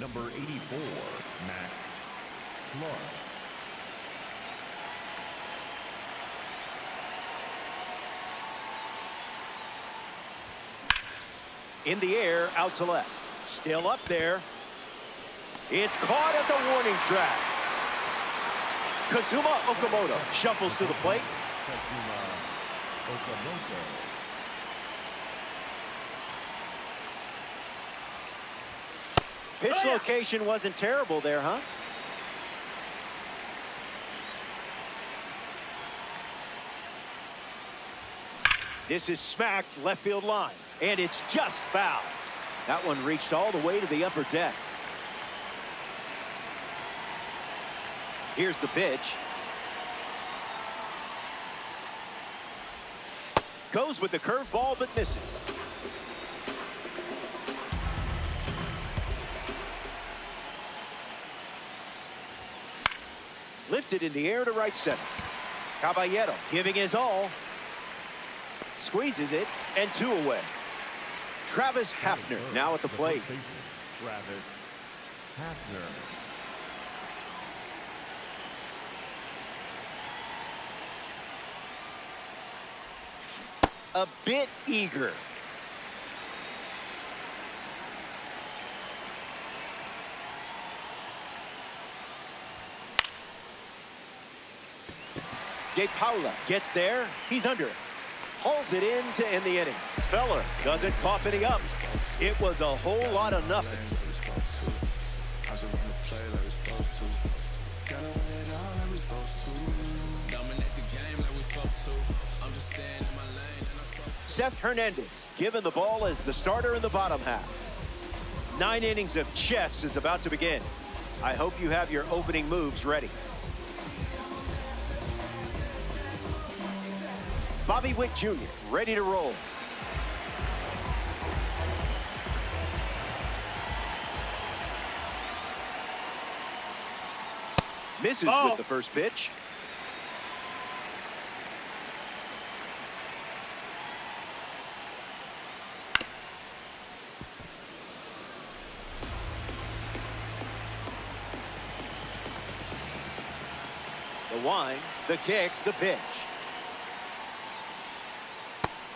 number 84, Max Clark. In the air, out to left. Still up there. It's caught at the warning track. Kazuma Okamoto shuffles to the plate. Kazuma Okamoto. Pitch location wasn't terrible there, huh? This is smacked left field line, and it's just foul. That one reached all the way to the upper deck. Here's the pitch. Goes with the curveball, but misses. Lifted in the air to right center. Caballero giving his all. Squeezes it, and 2 away. Travis Hafner now at the plate. Travis Hafner. A bit eager. De Paula gets there. He's under it. Hauls it in to end the inning. Feller doesn't cough any up. It was a whole lot of nothing. Seth Hernandez given the ball as the starter in the bottom half. 9 innings of chess is about to begin. I hope you have your opening moves ready. Bobby Witt Jr. ready to roll. Misses with the first pitch. The wind, the kick, the pitch.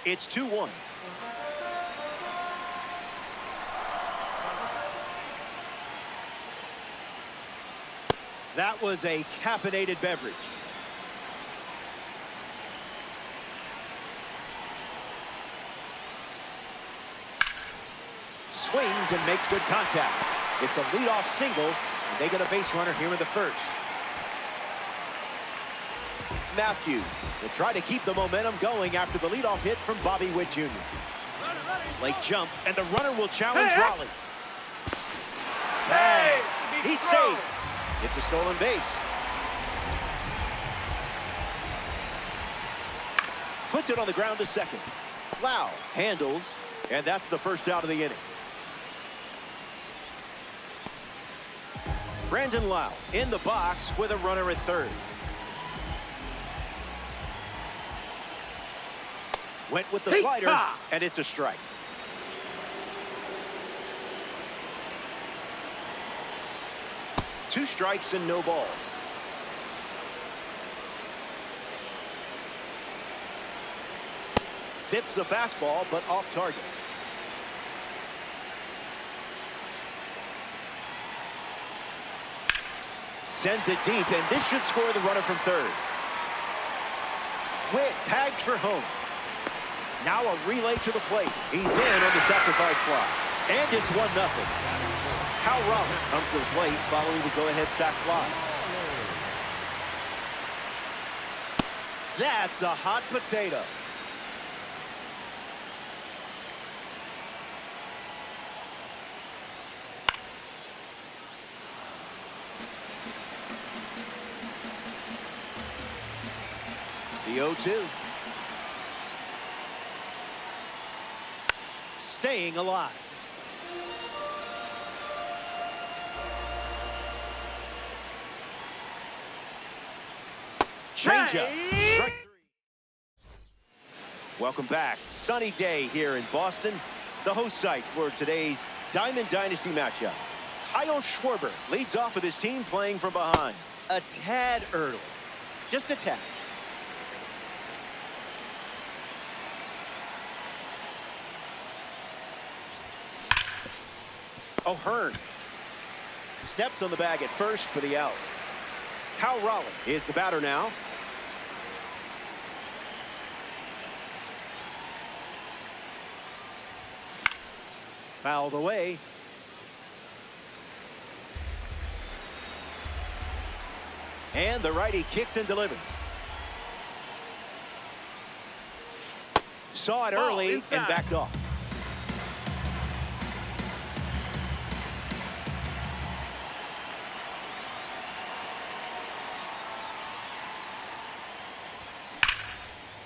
It's 2-1. That was a caffeinated beverage. Swings and makes good contact. It's a leadoff single, and they get a base runner here in the first. Matthews will try to keep the momentum going after the leadoff hit from Bobby Witt Jr. Late jump, and the runner will challenge Raleigh. Tag. He's safe. It's a stolen base. Puts it on the ground to second. Lau handles, and that's the first out of the inning. Brandon Lau in the box with a runner at third. Went with the slider, and it's a strike. Two strikes and no balls. Zips a fastball, but off target. Sends it deep, and this should score the runner from third. Witt tags for home. Now a relay to the plate. He's in on the sacrifice fly. And it's 1-0. Hal Raleigh comes to the plate following the go-ahead sac fly. That's a hot potato. The 0-2. Staying alive. Changeup. Strike 3. Welcome back. Sunny day here in Boston, the host site for today's Diamond Dynasty matchup. Kyle Schwarber leads off with his team playing from behind. A tad early. Just a tad. O'Hearn steps on the bag at first for the out. Cal Raleigh is the batter now. Fouled away. And the righty kicks and delivers. Saw it early and backed off.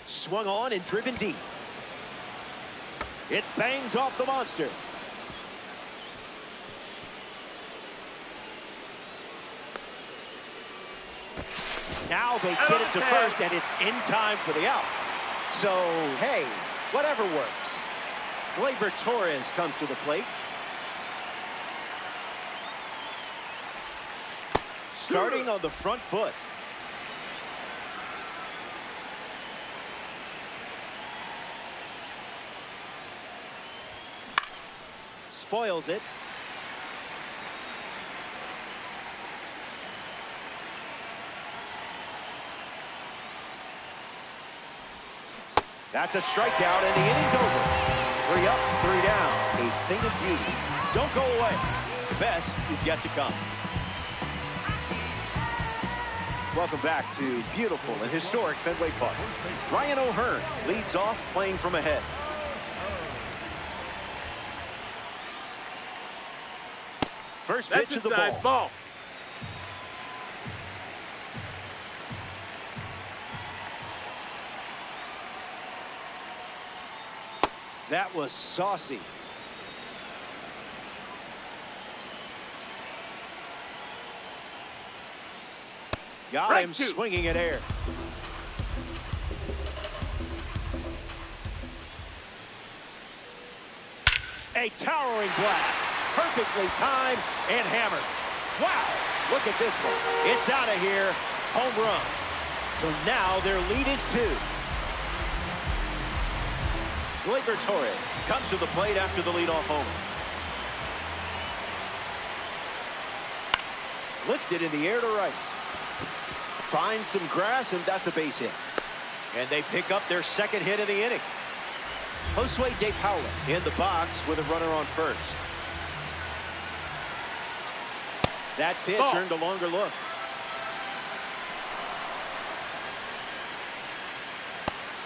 Swung on and driven deep. It bangs off the monster. Now they get it to first, and it's in time for the out. So, hey, whatever works. Gleyber Torres comes to the plate. Starting on the front foot. Spoils it. That's a strikeout, and the inning's over. 3 up, 3 down. A thing of beauty. Don't go away. The best is yet to come. Welcome back to beautiful and historic Fenway Park. Ryan O'Hearn leads off playing from ahead. First pitch of the ball. That was saucy. Got him swinging at air. A towering blast. Perfectly timed and hammered. Wow, look at this one. It's out of here. Home run. So now their lead is 2. Gleyber Torres comes to the plate after the leadoff homer. Lifted in the air to right. Finds some grass, and that's a base hit. And they pick up their second hit of the inning. Josue De Paula in the box with a runner on first. That pitch earned a longer look.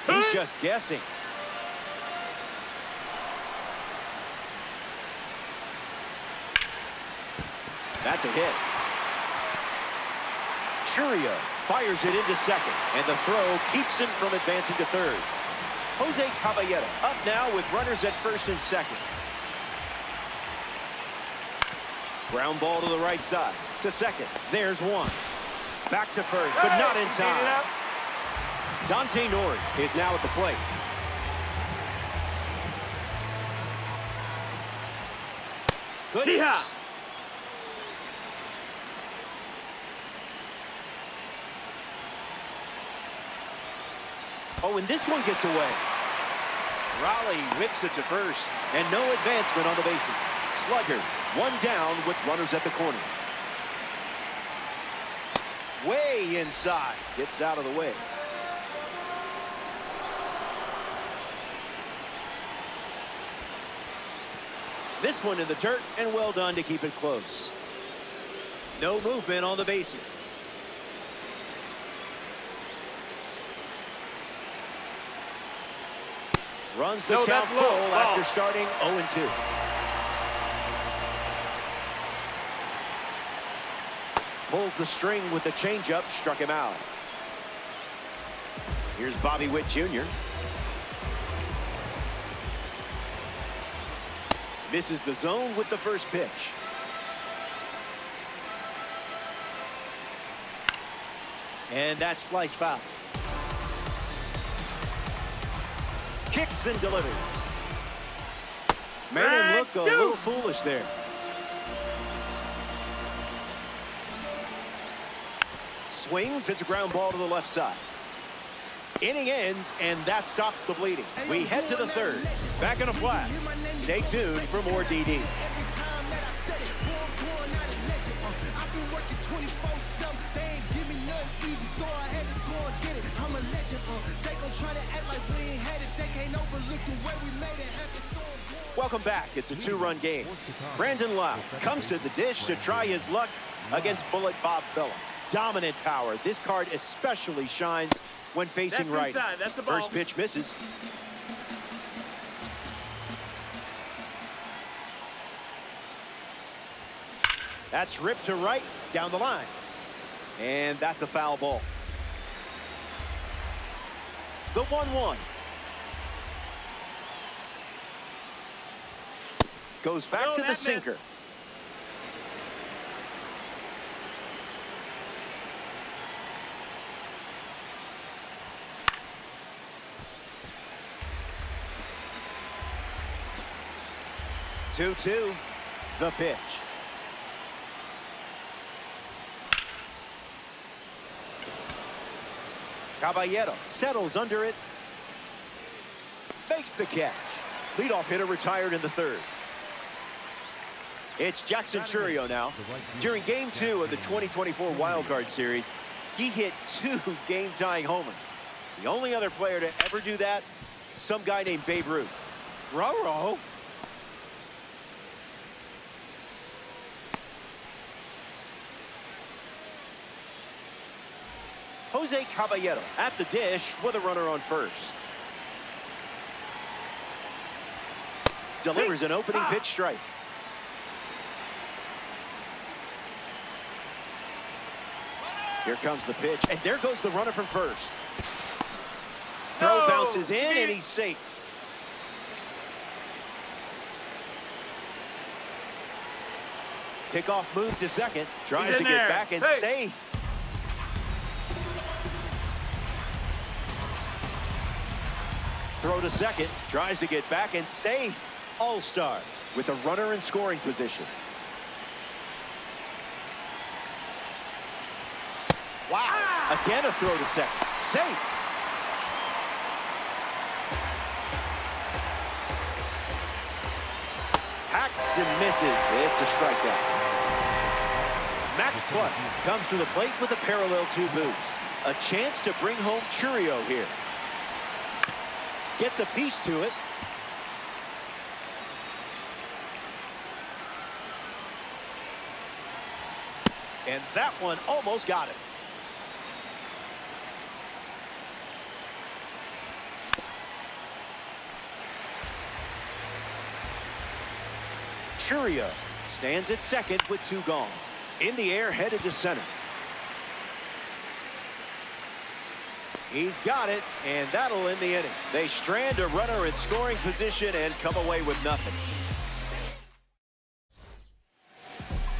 He's just guessing. That's a hit. Churio fires it into second, and the throw keeps him from advancing to third. Jose Caballero up now with runners at first and second. Ground ball to the right side. To second. There's one. Back to first, but not in time. Dante Nori is now at the plate. Goodness. Oh, and this one gets away. Raleigh whips it to first, and no advancement on the bases. Slugger, one down with runners at the corner. Way inside, gets out of the way. This one in the dirt, and well done to keep it close. No movement on the bases. Runs the count full after starting 0-2. Pulls the string with the changeup, struck him out. Here's Bobby Witt Jr. Misses the zone with the first pitch. And that's slice foul. Kicks and delivers. Made him look a little foolish there. swings. It's a ground ball to the left side. Inning ends, and that stops the bleeding. We head to the third. Back in a flash. Stay tuned for more DD. Welcome back. It's a two-run game. Brandon Lowe comes to the dish to try his luck against Bullet Bob Feller. Dominant power. This card especially shines when facing right. First pitch misses. That's ripped to right, down the line. And that's a foul ball. The 1-1. Goes back to the sinker. Two-two. The pitch. Caballero settles under it. Makes the catch. Leadoff hitter retired in the third. It's Jackson Chourio now. During Game 2 of the 2024 Wild Card Series, he hit 2 game-tying homers. The only other player to ever do that, some guy named Babe Ruth. Roro. Jose Caballero at the dish with a runner on first. Delivers an opening pitch strike. Here comes the pitch, and there goes the runner from first. Throw bounces in, and he's safe. Pickoff move to second. Tries to get back and safe. Throw to second. Tries to get back and safe. All-star with a runner in scoring position. Wow. Again, a throw to second. Safe. Hacks and misses. It's a strikeout. Max Clark comes to the plate with a parallel 2 boost. A chance to bring home Chourio here. Gets a piece to it. And that one almost got it. Chourio stands at second with 2 gone. In the air, headed to center. He's got it, and that'll end the inning. They strand a runner in scoring position and come away with nothing.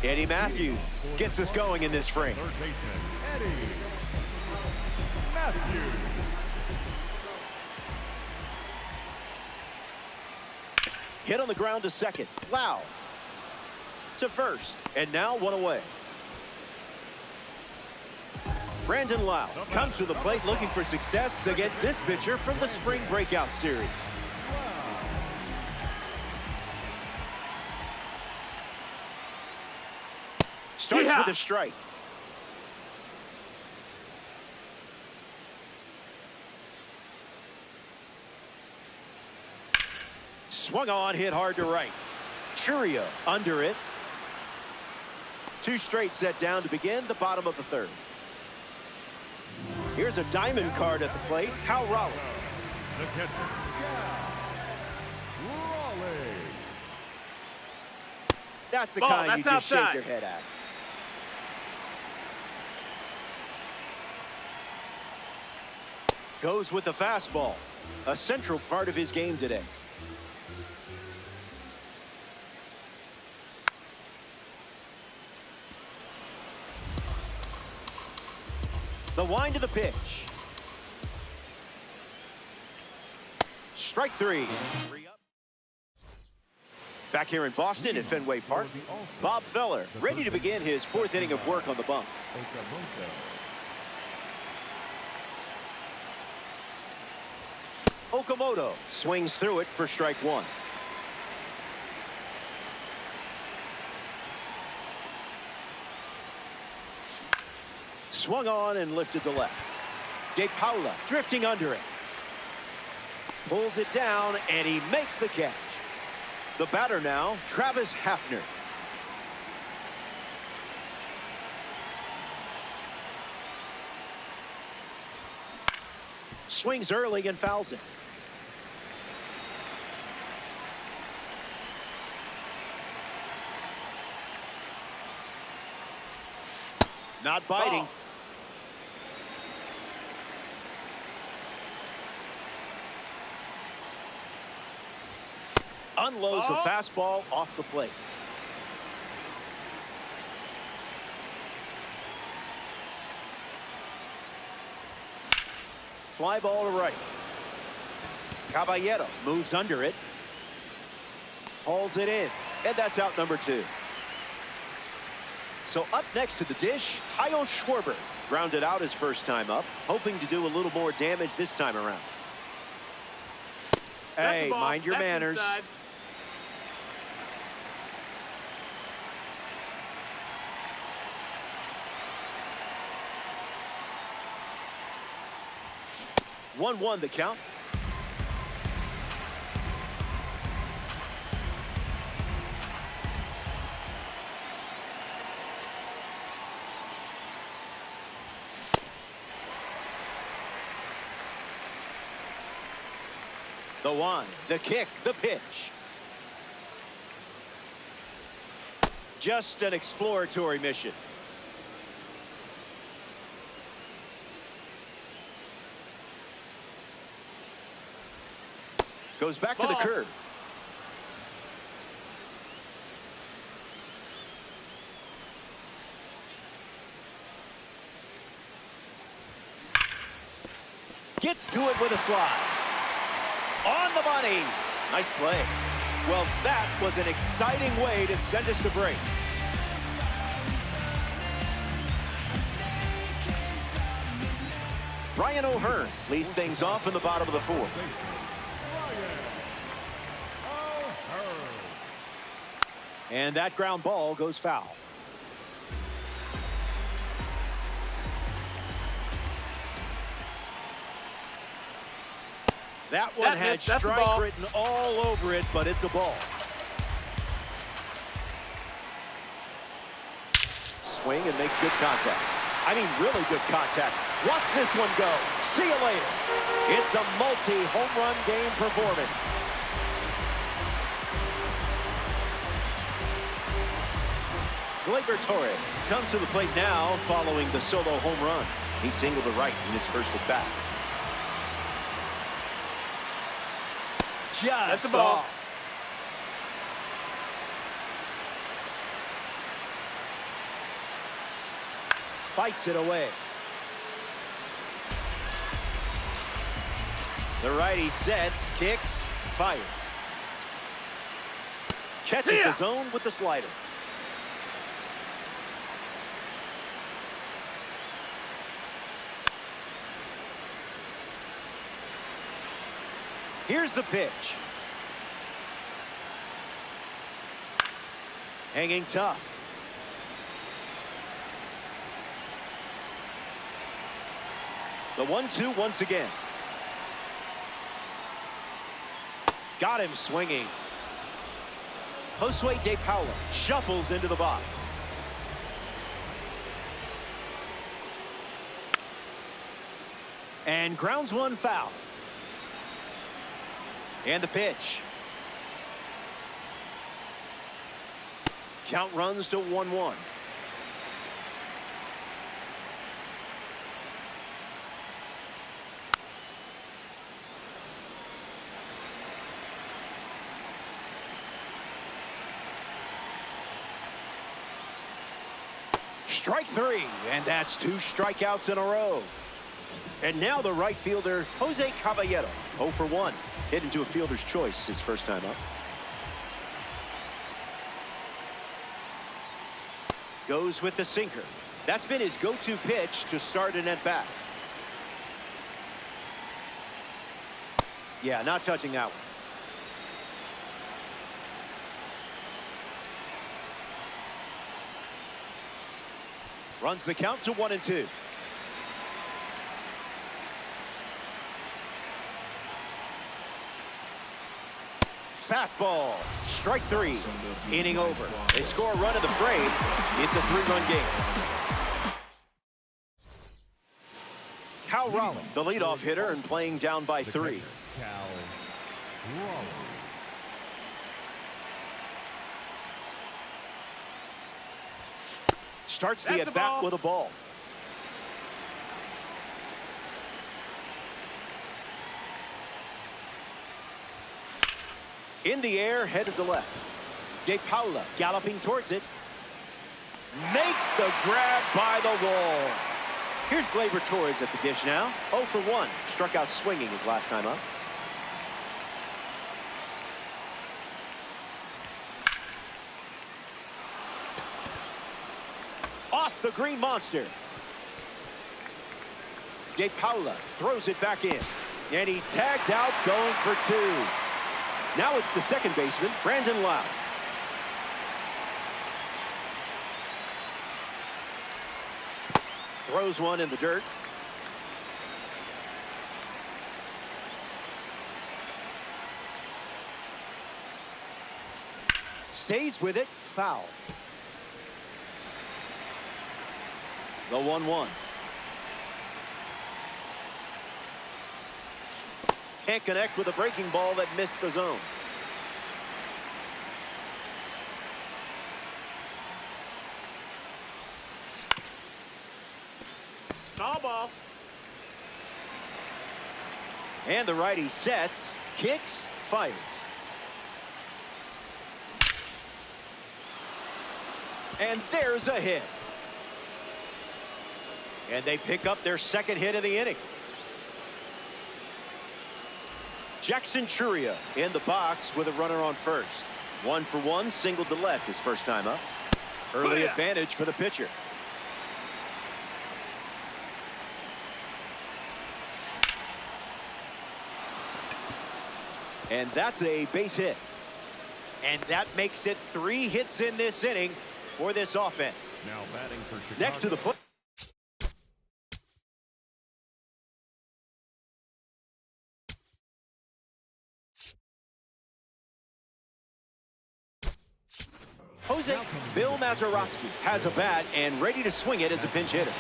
Eddie Matthews gets us going in this frame. Third baseman, Eddie Matthews. Hit on the ground to second. Lowe to first. And now 1 away. Brandon Lowe comes to the plate looking for success against this pitcher from the Spring Breakout Series. Starts with a strike. Swung on, hit hard to right. Chourio under it. 2 straight set down to begin the bottom of the third. Here's a diamond card at the plate. Cal Raleigh. The catcher, Raleigh. That's the kind you just shake your head at. Goes with the fastball. A central part of his game today. The wind to the pitch. Strike 3. Back here in Boston at Fenway Park, Bob Feller ready to begin his 4th inning of work on the bump. Okamoto swings through it for strike one. Swung on and lifted to left. De Paula drifting under it. Pulls it down, and he makes the catch. The batter now, Travis Hafner. Swings early and fouls it. Not biting. Ball. Unloads the fastball off the plate. Fly ball to right. Caballero moves under it. Hauls it in. And that's out number 2. So up next to the dish, Kyle Schwarber. Grounded out his first time up, hoping to do a little more damage this time around. Hey, mind your manners. Inside. One the count. The one, the kick, the pitch. Just an exploratory mission. Goes back to the curve. Gets to it with a slide. On the money. Nice play. Well, that was an exciting way to send us to break. Ryan O'Hearn leads things off in the bottom of the 4th. And that ground ball goes foul. That one had strike written all over it, but it's a ball. Swing and makes good contact. I mean, really good contact. Watch this one go. See you later. It's a multi-home run game performance. Gleyber Torres comes to the plate now following the solo home run. He singled to right in his first at bat. That's Just the ball. off. Fights it away. The righty sets, kicks, fires. Catches the zone with the slider. Here's the pitch. Hanging tough. The 1-2 once again. Got him swinging. Josue De Paula shuffles into the box. And grounds one foul. And the pitch. Count runs to 1-1. Strike 3, and that's 2 strikeouts in a row. And now the right fielder, Jose Caballero, 0 for 1. Hit into a fielder's choice his first time up. Goes with the sinker. That's been his go-to pitch to start an at-bat. Yeah, not touching that one. Runs the count to 1-2. Fastball, strike three. Inning over. They score a run in the frame. It's a 3-run game. Cal Raleigh, the leadoff hitter, and playing down by 3. Cal Raleigh. Starts the at-bat with a ball. In the air, headed to left. De Paula galloping towards it. Makes the grab by the wall. Here's Gleyber Torres at the dish now. 0 for 1. Struck out swinging his last time up. Off the green monster. De Paula throws it back in. And he's tagged out, going for 2. Now it's the second baseman, Brandon Lowe. Throws one in the dirt. Stays with it, foul. The 1-1. Can't connect with a breaking ball that missed the zone. Foul ball. And the righty sets, kicks, fires. And there's a hit. And they pick up their second hit of the inning. Jackson Chourio in the box with a runner on first. 1 for 1, single to left his first time up. Early advantage for the pitcher. And that's a base hit. And that makes it 3 hits in this inning for this offense. Now batting for Chicago. Next to the plate. Jose Bill Mazeroski has a bat and ready to swing it as a pinch hitter.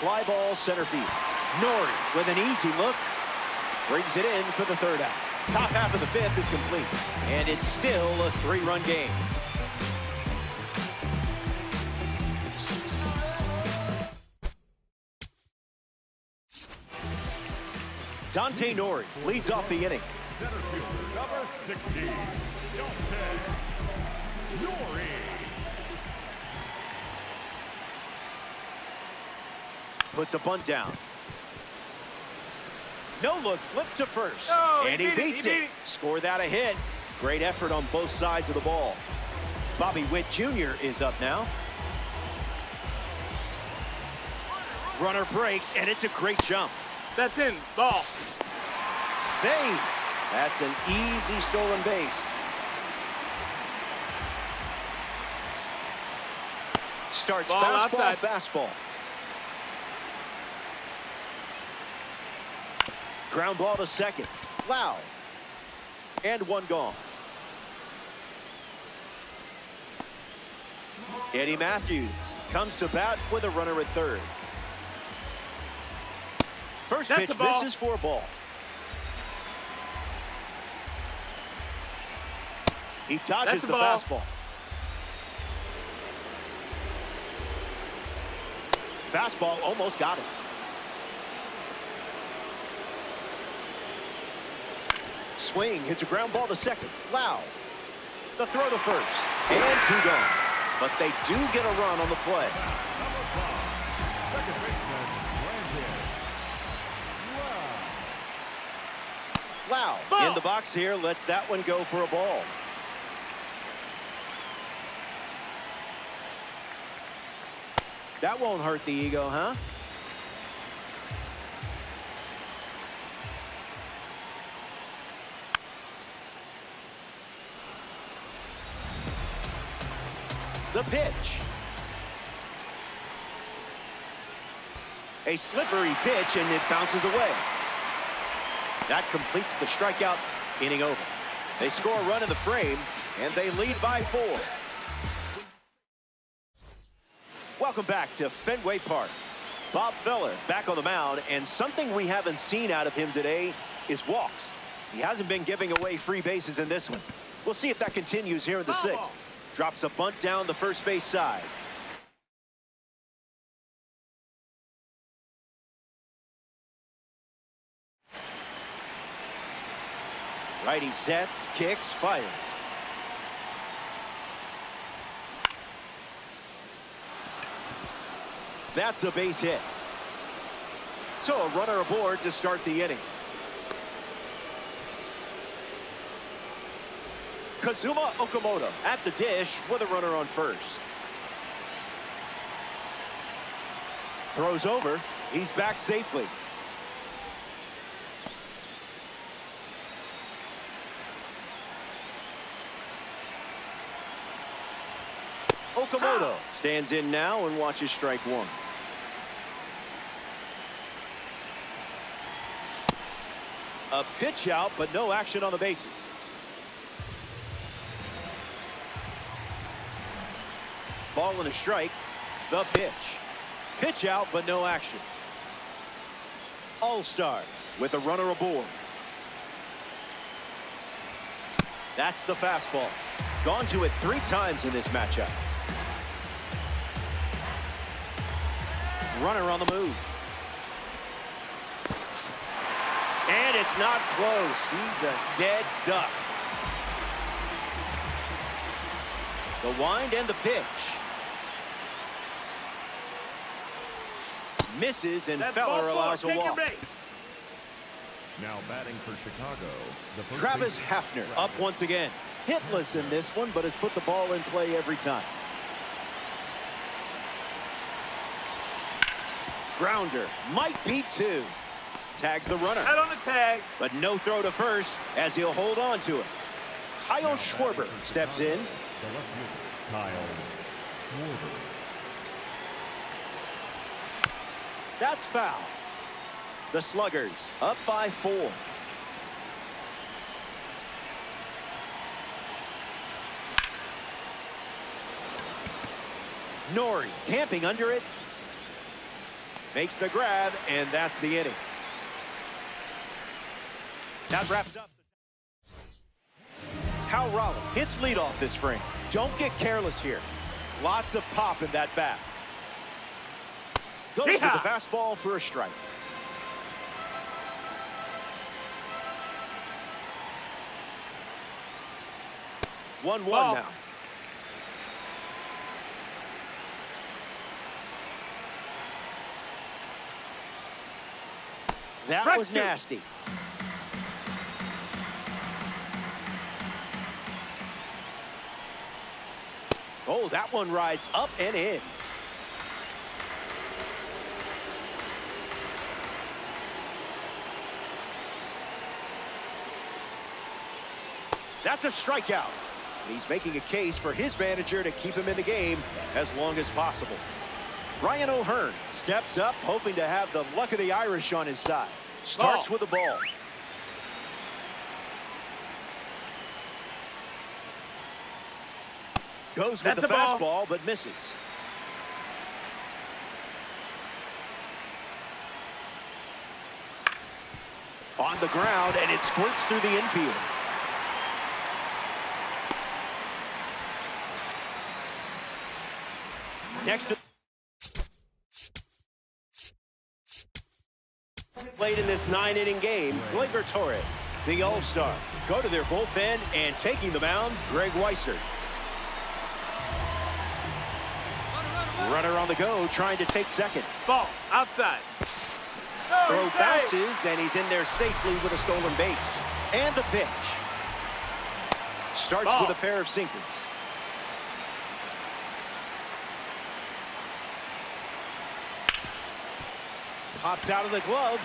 Fly ball center field. Nori with an easy look. Brings it in for the 3rd out. Top half of the 5th is complete. And it's still a 3-run game. Dante Nori leads off the inning. Center fielder number 16, Dante Nori. Puts a bunt down. No look, flip to first. No, and he beats it. it. Score that a hit. Great effort on both sides of the ball. Bobby Witt Jr. is up now. Runner breaks, and it's a great jump. That's in. Ball. Save. That's an easy stolen base. Starts Ball fastball, outside. fastball. Ground ball to second. Loud. And 1 gone. Eddie Matthews comes to bat with a runner at 3rd. First That's pitch a ball. misses for a ball. He dodges That's a the ball. fastball. Fastball almost got it. Swing, hits a ground ball to second. Loud. The throw to first. And 2 gone. But they do get a run on the play. Number 5, second baseman Brandon Loud Ball. in the box here, lets that one go for a ball. That won't hurt the ego, huh? The pitch. A slippery pitch, and it bounces away. That completes the strikeout. Inning over. They score a run in the frame, and they lead by 4. Welcome back to Fenway Park. Bob Feller back on the mound, and something we haven't seen out of him today is walks. He hasn't been giving away free bases in this one. We'll see if that continues here in the 6th. Drops a bunt down the first base side. Righty sets, kicks, fires. That's a base hit. So a runner aboard to start the inning. Kazuma Okamoto at the dish with a runner on first. Throws over. He's back safely. Okamoto stands in now and watches strike 1. A pitch out, but no action on the bases. Ball and a strike. The pitch. Pitch out, but no action. All-Star with a runner aboard. That's the fastball. Gone to it 3 times in this matchup. Runner on the move. And it's not close. He's a dead duck. The wind and the pitch. Misses, and Feller allows a walk. Now batting for Chicago, the first Travis baseman, Hafner up once again. Hitless in this one, but has put the ball in play every time. Grounder might be 2. Tags the runner. Head on the tag. But no throw to first as he'll hold on to it. Kyle Now Schwarber batting for steps Chicago, in. the left fielder, Kyle Schwarber. That's foul. The Sluggers up by 4. Nori camping under it. Makes the grab, and that's the inning. That wraps up. Cal Raleigh hits leadoff this frame. Don't get careless here. Lots of pop in that bat. Goes with the fastball for a strike. One now. That was nasty. Oh, that one rides up and in. That's a strikeout. He's making a case for his manager to keep him in the game as long as possible. Ryan O'Hearn steps up, hoping to have the luck of the Irish on his side. Starts with the ball. Goes with the fastball, but misses. On the ground, and it squirts through the infield. Next to played in this 9-inning game, Gleyber Torres, the All-Star. Go to their bullpen, and taking the mound, Greg Weissert. Runner on the go, trying to take second. Ball outside. Throw bounces, and he's in there safely with a stolen base. And the pitch. Starts with a pair of sinkers. Pops out of the glove.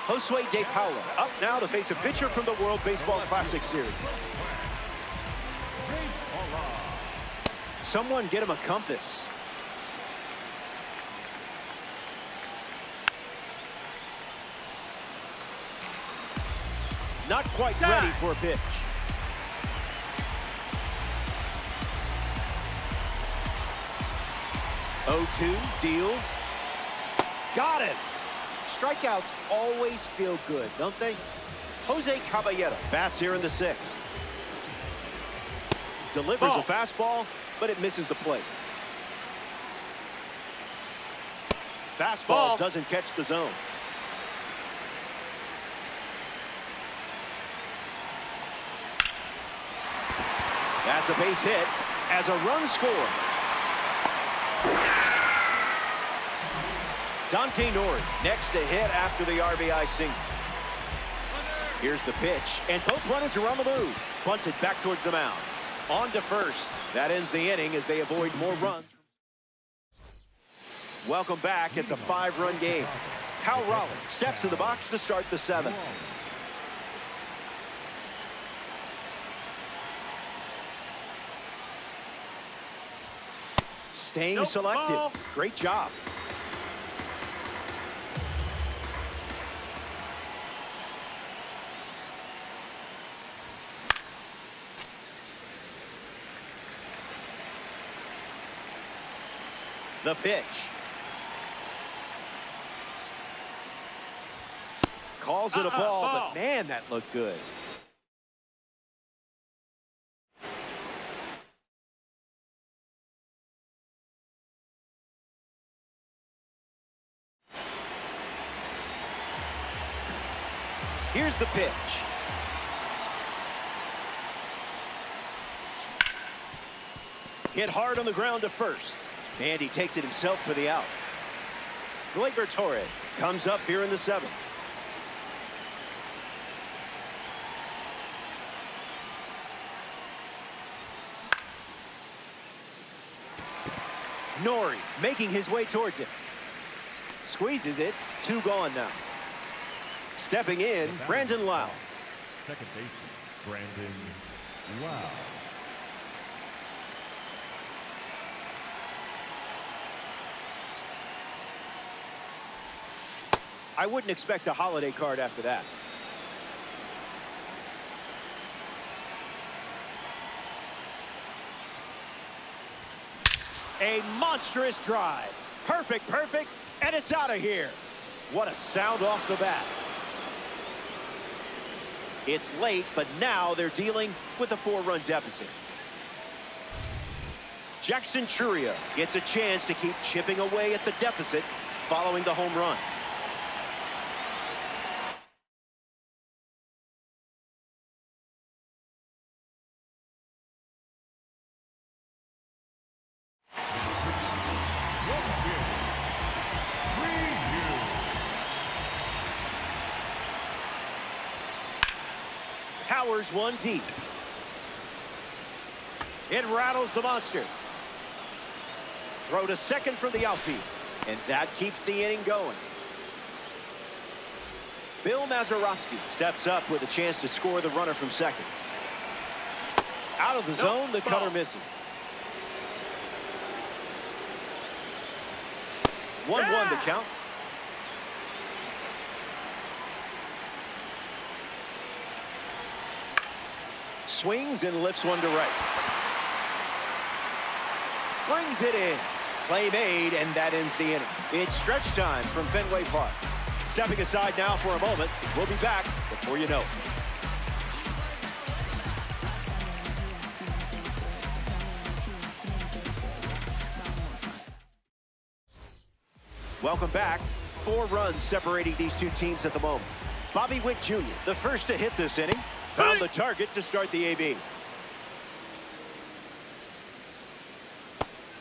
Josue De Paula up now to face a pitcher from the World Baseball Classic Series. Someone get him a compass. Not quite ready for a pitch. Oh-2 deals. Got it. Strikeouts always feel good, don't they? Jose Caballero bats here in the 6th. Delivers a fastball, but it misses the plate. Fastball doesn't catch the zone. That's a base hit as a run scored. Dante Nori next to hit after the RBI single. Here's the pitch, and both runners are on the move. Bunted back towards the mound. On to first. That ends the inning as they avoid more runs. Welcome back. It's a 5-run game. Cal Raleigh steps in the box to start the 7th. Staying selective. Great job. The pitch. Calls it a ball, but man, that looked good. Here's the pitch. Hit hard on the ground to first. And he takes it himself for the out. Gleyber Torres comes up here in the 7th. Nori making his way towards it. Squeezes it. 2 gone now. Stepping in, Brandon Lau. Second baseman, Brandon Lau. I wouldn't expect a holiday card after that. A monstrous drive. Perfect, and it's out of here. What a sound off the bat. It's late, but now they're dealing with a 4-run deficit. Jackson Chourio gets a chance to keep chipping away at the deficit following the home run. Powers one deep. It rattles the monster. Throw to second from the outfield. And that keeps the inning going. Bill Mazeroski steps up with a chance to score the runner from second. Out of the zone, the cutter misses. 1-1 the count. Swings and lifts one to right. Brings it in. Play made, and that ends the inning. It's stretch time from Fenway Park. Stepping aside now for a moment. We'll be back before you know it. Welcome back. 4 runs separating these two teams at the moment. Bobby Witt Jr., the first to hit this inning, found the target to start the AB.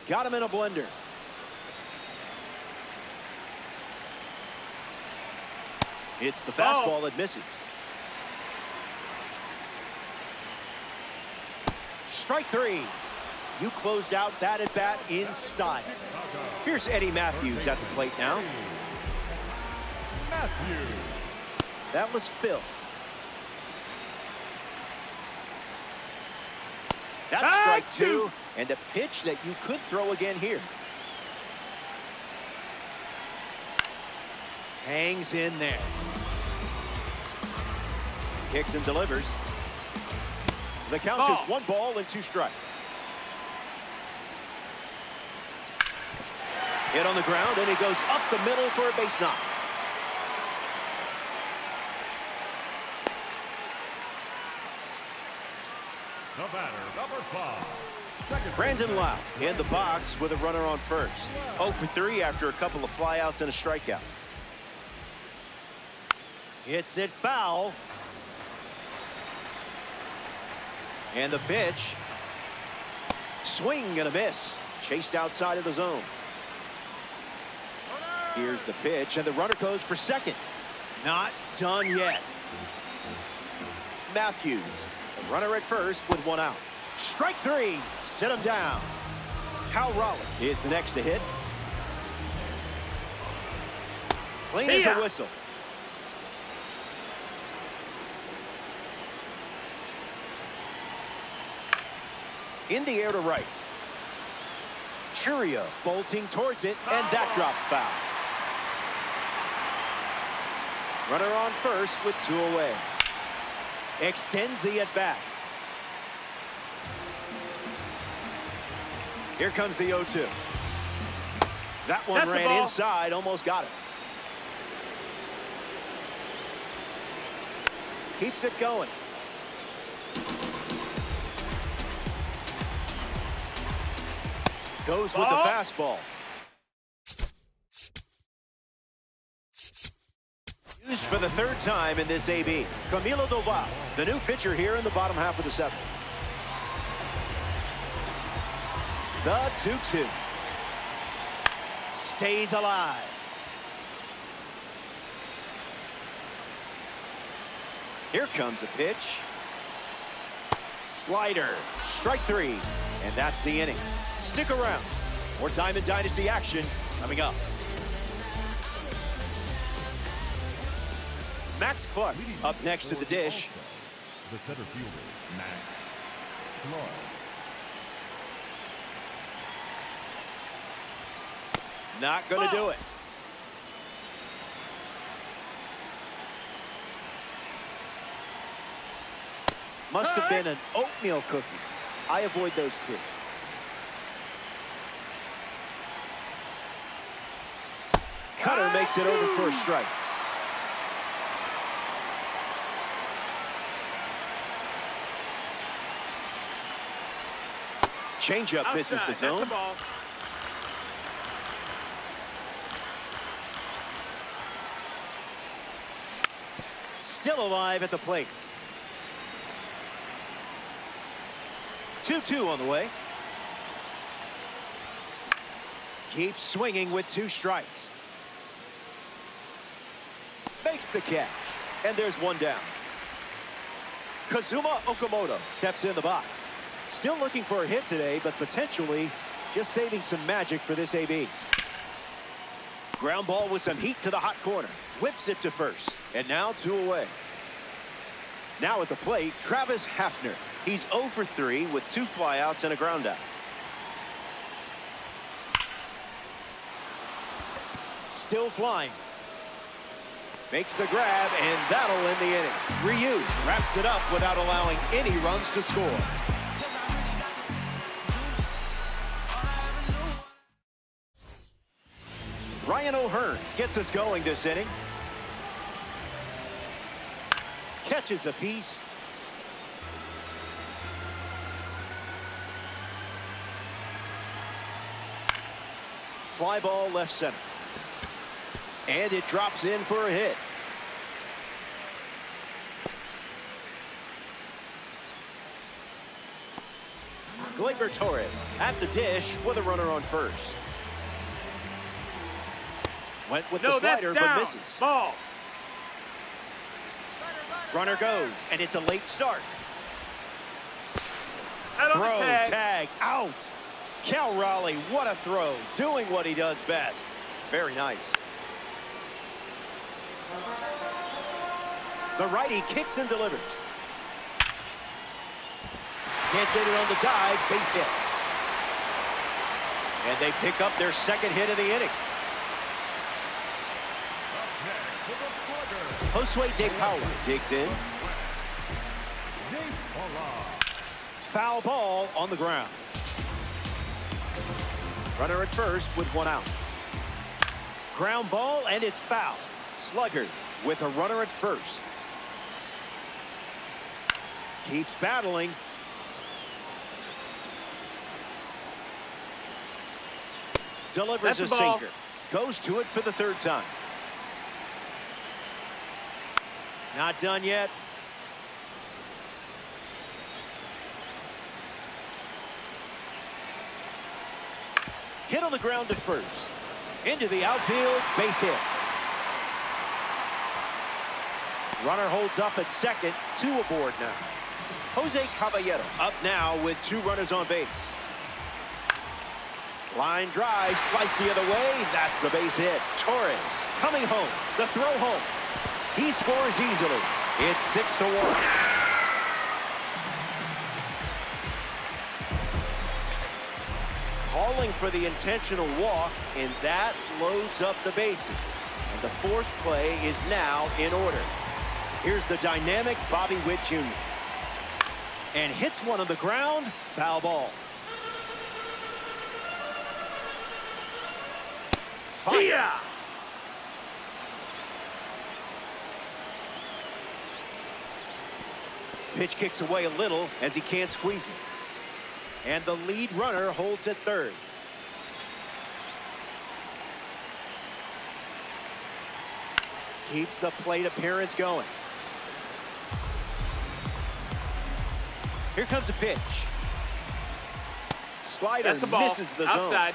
Got him in a blender. It's the fastball that misses. Strike three. You closed out that at bat in style. Here's Eddie Matthews at the plate now. Matthews. That was Phil. That's strike two, and a pitch that you could throw again here. Hangs in there. Kicks and delivers. The count is 1 ball and 2 strikes. Hit on the ground, and he goes up the middle for a base knock. The batter, number 5. Brandon Lau in the box with a runner on first. 0 for 3 after a couple of flyouts and a strikeout. Hits it foul. And the pitch. Swing and a miss. Chased outside of the zone. Here's the pitch, and the runner goes for second. Not done yet. Matthews, the runner at first with 1 out. Strike three. Sit him down. Hal Raleigh is the next to hit. Clean as a whistle. In the air to right. Churio bolting towards it, and that drops foul. Runner on first with 2 away. Extends the at-bat. Here comes the 0-2. That one ran inside, almost got it. Keeps it going. Goes with the fastball. Used for the 3rd time in this AB. Camilo Doval, the new pitcher here in the bottom half of the 7th. The 2-2. Stays alive. Here comes a pitch. Slider. Strike three. And that's the inning. Stick around. More Diamond Dynasty action coming up. Max Clark up next to the dish. The center fielder, Max Clark. Not going to do it. Must have been an oatmeal cookie. I avoid those two. Cutter makes it over for a strike. Changeup misses the zone. Still alive at the plate. 2-2 on the way. Keeps swinging with 2 strikes. Makes the catch. And there's 1 down. Kazuma Okamoto steps in the box. Still looking for a hit today, but potentially just saving some magic for this AB. Ground ball with some heat to the hot corner. Whips it to first. And now 2 away. Now at the plate, Travis Hafner. He's 0 for 3 with 2 flyouts and a ground out. Still flying. Makes the grab, and that'll end the inning. Ryu wraps it up without allowing any runs to score. Ryan O'Hearn gets us going this inning. Catches a piece. Fly ball left center. And it drops in for a hit. Gleyber Torres at the dish with a runner on first. Went with the slider, but misses. Ball. Runner goes, and it's a late start. Out on the Throw, tag. tag, out. Cal Raleigh, what a throw. Doing what he does best. Very nice. The righty kicks and delivers. Can't get it on the dive, base hit. And they pick up their second hit of the inning. Josue De Paula digs in. Foul ball on the ground. Runner at first with one out. Ground ball, and it's foul. Sluggers with a runner at first. Keeps battling. Delivers That's a the ball. sinker. Goes to it for the third time. Not done yet. Hit on the ground to first. Into the outfield, base hit. Runner holds up at second, 2 aboard now. Jose Caballero up now with 2 runners on base. Line drive, sliced the other way. That's the base hit. Torres coming home. The throw home. He scores easily. It's 6-1. Calling for the intentional walk, and that loads up the bases. And the forced play is now in order. Here's the dynamic Bobby Witt Jr. And hits one on the ground. Foul ball. Fire. Yeah. Pitch kicks away a little as he can't squeeze it. And the lead runner holds at third. Keeps the plate appearance going. Here comes a pitch. Slider That's the ball. misses the zone. Outside.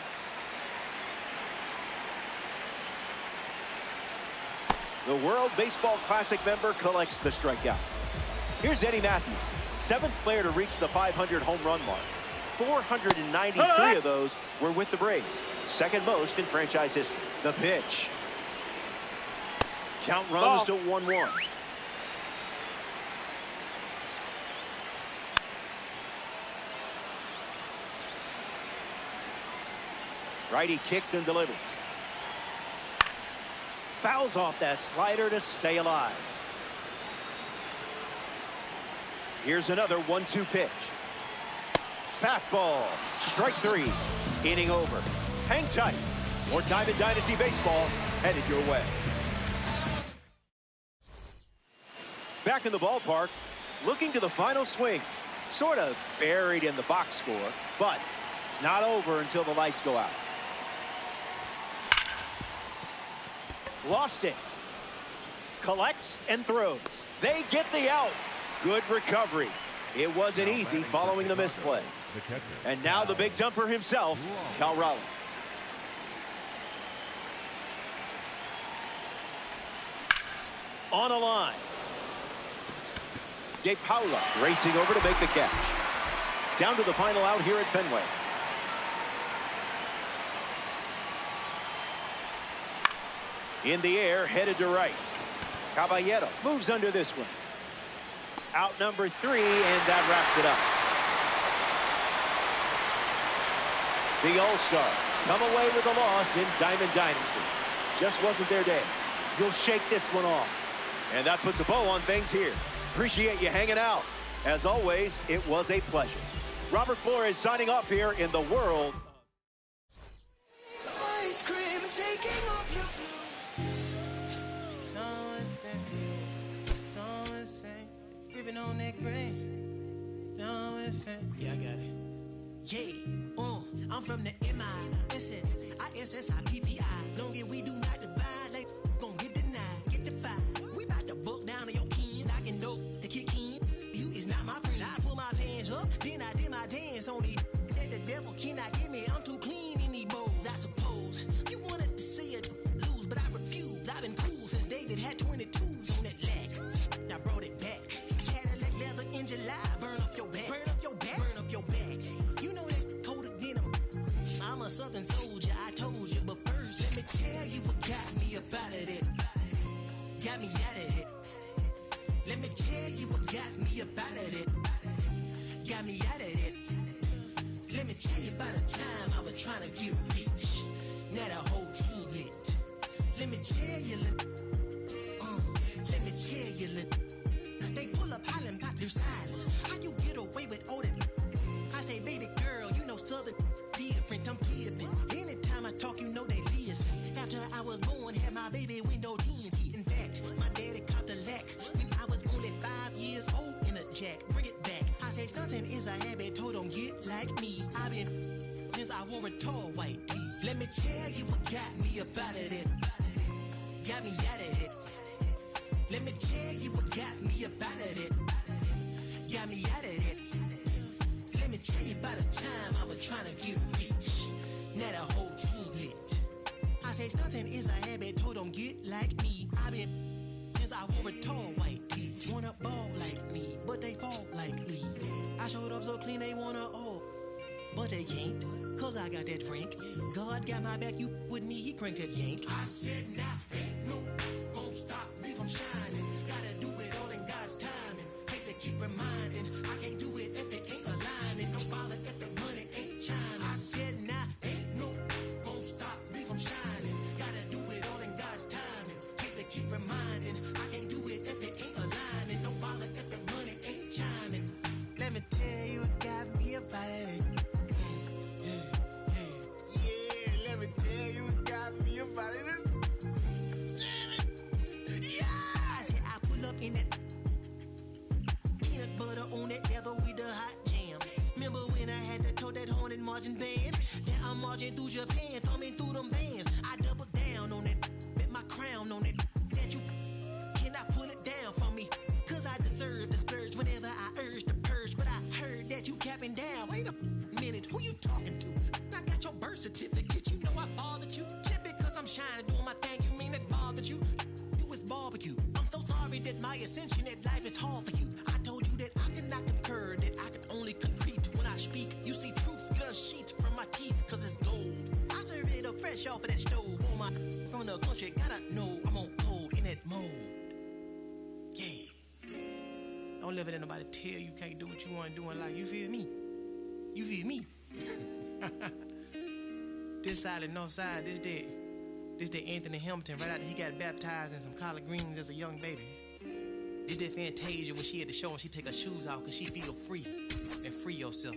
The World Baseball Classic member collects the strikeout. Here's Eddie Matthews, 7th player to reach the 500 home run mark. 493 of those were with the Braves, second most in franchise history. The pitch. Count runs to 1-1. Righty kicks and delivers. Fouls off that slider to stay alive. Here's another 1-2 pitch. Fastball. Strike 3. Inning over. Hang tight. More Diamond Dynasty Baseball headed your way. Back in the ballpark, looking to the final swing. Sort of buried in the box score, but it's not over until the lights go out. Lost it. Collects and throws. They get the out. Good recovery. It wasn't easy following the misplay. And now the big jumper himself, Cal Raleigh. On a line. De Paula racing over to make the catch. Down to the final out here at Fenway. In the air, headed to right. Caballero moves under this one. Out number 3, and that wraps it up. The All-Star come away with a loss in Diamond Dynasty. Just wasn't their day. You'll shake this one off. And that puts a bow on things here. Appreciate you hanging out. As always, it was a pleasure. Robert Flores signing off here in the world. Ice cream taking off your on that grain. Yeah, I got it. Yeah, I'm from the MISSISSIPPI. Long as we do not divide, like gon' get denied, get defied. We bout to book down on your kin, knocking dope to kick in. You is not my friend. I pull my pants up, then I did my dance on the. Said the devil cannot get me. I'm too clean in these bowls. I suppose you wanted to see it lose, but I refuse. I've been cool since David had 22s on that leg. I brought it back. In July, burn up your back, burn up your back, burn up your back. Southern soldier, I told you. But first, let me tell you what got me up out of it. Got me out of it. Let me tell you what got me up out of it. Got me out of it. Let me tell you about a time I was trying to get rich. Now the whole team lit. Let me tell you, let me tell you, they pull up hollering about their silence. How you get away with all that? I say, baby girl, you know Southern different, I'm tipping. Anytime I talk, you know they listen. After I was born, had my baby window TNT. In fact, my daddy copped a lack when I was only 5 years old in a jack. Bring it back. I say stunting is a habit, told them get like me. I've been since I wore a tall white tee. Let me tell you what got me up out of it. Got me out of it. Let me tell you what got me up out of it. Got me out of it. Let me tell you about a time I was trying to get rich. Now the whole team lit. I say stunting is a habit, told them get like me. I've been since I wore a tall white tee. Wanna ball like me, but they fall like Lee. I showed up so clean they wanna all, but they can't, cause I got that Frank. God got my back, you with me, he cranked that yank. I said nah, ain't no gon' stop me from shining. Gotta do it all in God's timing. Hate to keep reminding, I can't do it if it ain't aligning. Don't bother if the money ain't chiming. I said nah, ain't no gon' stop me from shining. Gotta do it all in God's timing. Hate to keep reminding, I can't do it if it ain't aligning. Don't bother if the money ain't chiming. Let me tell you what got me up out of it. Yeah, let me tell you what got me up out of this. Damn it. Yeah! I said I pull up in that peanut butter on that leather with the hot jam. Remember when I had to tow that horn and marching band? Now I'm marching through Japan, thumbing through them bands. I double down on it, bet my crown on it. That you cannot pull it down from me, cause I deserve the splurge whenever I urge the purge. But I heard that you capping down. Wait a minute, who you talking to? I got your birth certificate, you know I fathered you. Just because I'm shining, doing my thing, you mean it bothered you? You was barbecue. I'm so sorry that my ascension at life is hard for you. I told you that I could not concur, that I could only concrete when I speak. You see truth get unsheathed from my teeth, cause it's gold. I serve it up fresh off of that stove. For my from the country, gotta know I'm on cold in that mode. Yeah. Don't let nobody tell you can't do what you want to do in life. You feel me? You feel me? This side and north side, this that Anthony Hamilton right after he got baptized in some collard greens as a young baby. This that Fantasia when she had to show and she take her shoes off cause she feel free. And free yourself.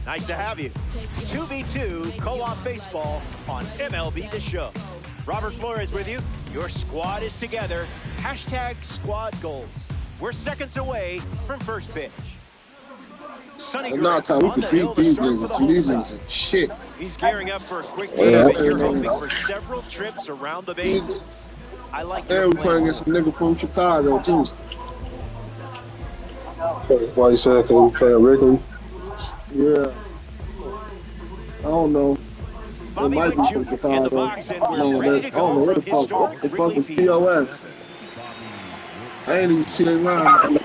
Nice to have you. 2v2 co-op baseball on MLB The Show. Robert Flores with you. Your squad is together. Hashtag squad goals. We're seconds away from first pitch. Sonny Gray Not time we on the can hill beat to these start for the niggas. home These side. niggas are shit. He's gearing up for a quick Yeah, game, and you're yeah. hoping for several trips around the bases. I like your And we playing plan. against a nigga from Chicago too. Why you say that? Because we playing Wrigley? Yeah. I don't know. Bobby might Witt be from Jr. in the Chicago. box, and we're Man, ready to I don't know go what from the fuck. historic The fuck Wrigley is Field. POS? I ain't even see that line.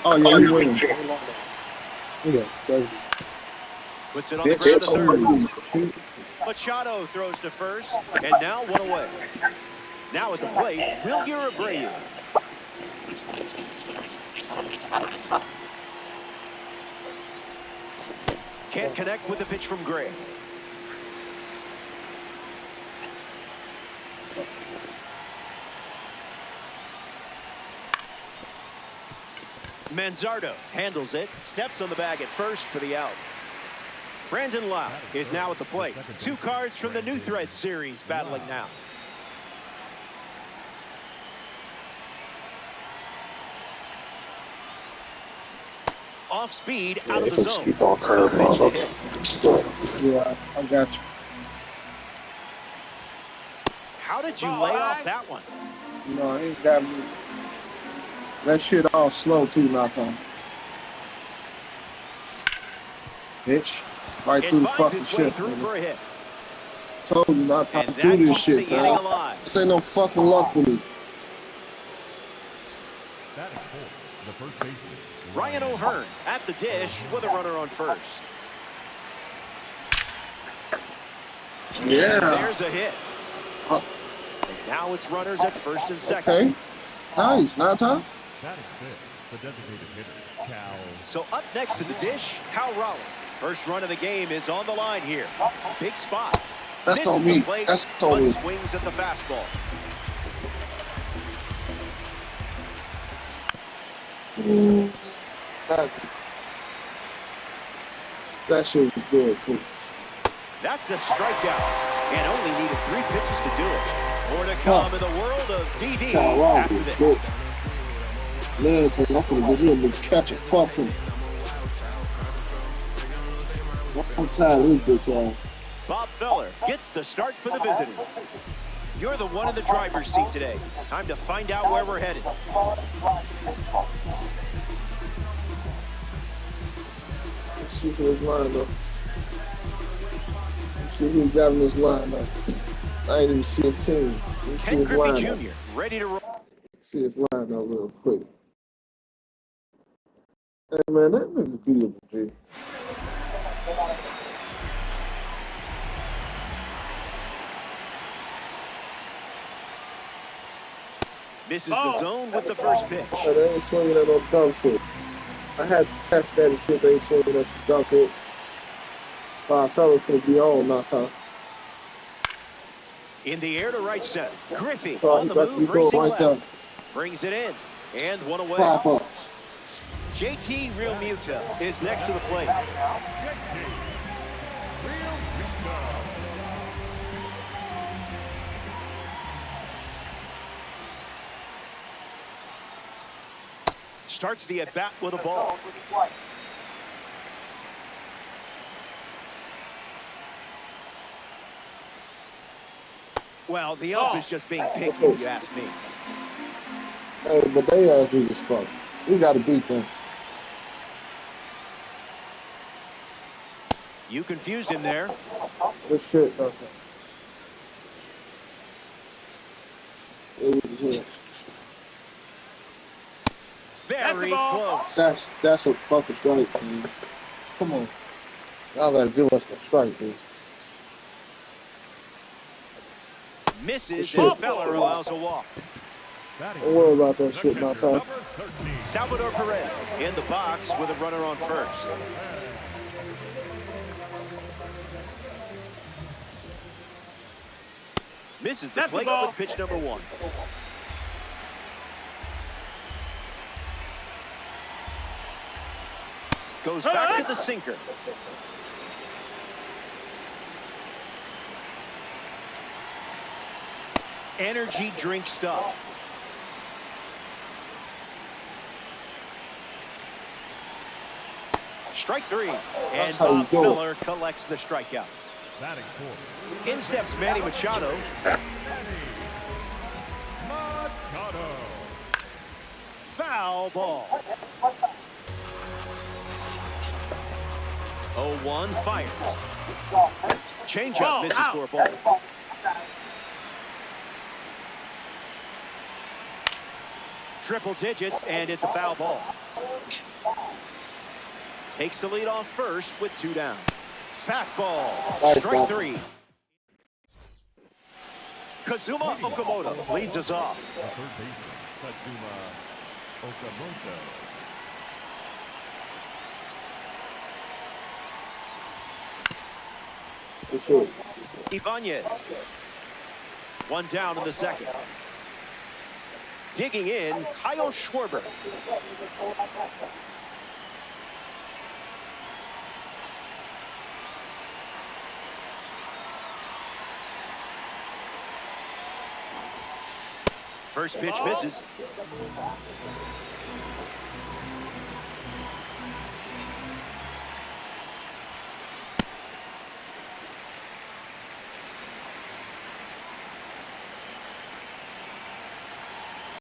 Oh yeah, he winning. Yeah, that's Puts it on the ground to third. bitch. Shoot. Machado throws to first, and now one away. Now at the plate, Wilyer Abreu. Can't connect with the pitch from Gray. Manzardo handles it, steps on the bag at first for the out. Brandon Lau is now at the plate. Two cards from the New Thread series battling now. Off speed, out of the zone. Keep on curve, No pitch to motherfucker. hit. Yeah, I got you. How did you lay off that one? You know, I ain't got me. That shit all slow too, Nato. Bitch. Right It through the finds fucking its way shit. through for a hit. Told you not to And do that this keeps shit, the inning fam. alive. This ain't no fucking luck with me. Batting fourth, the first baseman, Ryan O'Hearn at the dish with a runner on first. Yeah. There's a hit. Uh, And now it's runners at first and second. Okay. Nice, Nato. Batting fifth, the designated hitter, Cal. So up next to the dish, Cal Raleigh. First run of the game is on the line here. Big spot. That's Misses on the me. plate, That's but on me. swings at the fastball. That shit was good too. That's a strikeout, and only needed 3 pitches to do it. More to come in the world of DD after this. Bitch. Man, cause I'm gonna get him to catch a fucking. I'm tired of this bitch, y'all. Bob Feller gets the start for the visitors. You're the one in the driver's seat today. Time to find out where we're headed. Let's see who's lineup. Let's see who got in this lineup. I ain't even see his team. Let's see Ken his Griffey lineup. Jr. ready to roll. Let's see his lineup real quick. Hey man, that nigga's beautiful, G. Misses the zone with the first pitch. But they ain't swinging at no dumb shit. I had to test that and see if they ain't swinging at some dumb shit. Bob Feller could be on, not how. In the air to right center. Griffey That's all on he the got to be move, doing racing right there. left. Brings it in. And one away. Pop ups. JT Realmuto is next to the plate. Starts the at-bat with a ball. Well, the ump is just being picky, if you ask me. Hey, but they ass weak as fuck. We gotta beat them. You confused him there. This shit, okay. It was here. Very close. That's a fucking strike, man. Come on. Y'all gotta give us that strike, dude. Misses, Shit. and Feller allows a walk. Don't worry about that shit, my time. Salvador Perez in the box with a runner on first. Misses the plate with pitch number 1. Goes back to the sinker. Energy drink stuff. Strike three. And That's how you Bob do it. Feller collects the strikeout. Batting fourth. In steps Manny Machado. Machado. Foul ball. 0-1 fires. Changeup misses out. for a ball. Triple digits, and it's a foul ball. Takes the lead off first with 2 down. Fastball. Nice, Strike Johnson. 3. Kazuma Okamoto leads us off. The third baseman, Kazuma Okamoto. For sure. Ibanez. 1 down in the second. Digging in, Kyle Schwarber. First pitch misses.